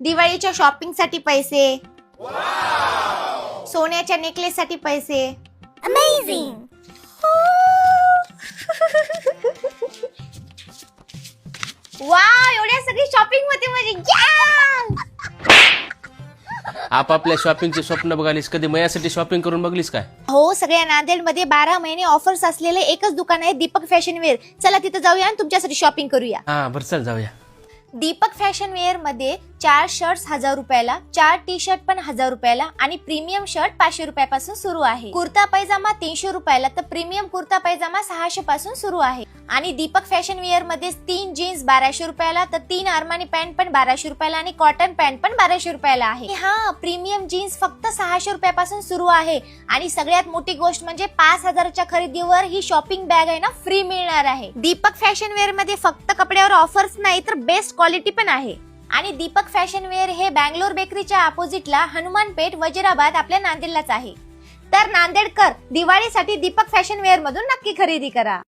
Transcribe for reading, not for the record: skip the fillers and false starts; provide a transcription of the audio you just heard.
दिवाळीच्या शॉपिंग साठी पैसे, सोन्याच्या नेकलेस साठी पैसे. अमेझिंग. वाव, एवढ्या सगळी शॉपिंग मध्ये माझी. आपापल्या शॉपिंगचे स्वप्न बघालीस, कधी मयासाठी शॉपिंग करून बघलीस काय? हो, सगळ्या नांदेडमध्ये 12 महिने ऑफर्स असलेले एकच दुकान आहे, दीपक फॅशन वेअर. चला तिथे जाऊया आणि तुमच्यासाठी शॉपिंग करूया. हा बरं, चल जाऊया. दीपक फॅशन वेअर मध्ये 4 शर्ट्स 1000 रुपयाला, 4 टी शर्ट पण 1000 रुपयाला आणि प्रीमियम शर्ट 500 रुपयापासून सुरू आहे. कुर्ता पैजामा 300 रुपयाला तर प्रीमियम कुर्ता पैजामा 600 पासून सुरू आहे. आणि दीपक फॅशन वेअर मध्ये 3 जीन्स 1200 रुपयाला तर 3 अरमानी पॅन्ट पण 1200 रुपयाला आणि कॉटन पॅन्ट पण 1200 रुपयाला आहे. हा, प्रीमियम जीन्स फक्त 600 रुपयापासून सुरू आहे. आणि सगळ्यात मोठी गोष्ट म्हणजे 5000च्या खरेदीवर ही शॉपिंग बॅग आहे ना फ्री मिळणार आहे. दीपक फॅशन वेअर मध्ये फक्त कपड्यावर ऑफर्स नाही तर बेस्ट क्वालिटी पण आहे. आणि दीपक फॅशन वेअर हे बँगलोर बेकरीच्या अपोजिटला हनुमान पेठ वजीराबाद आपल्या नांदेडलाच आहे. तर नांदेडकर दिवाळीसाठी दीपक फॅशन वेअर मधून नक्की खरेदी करा.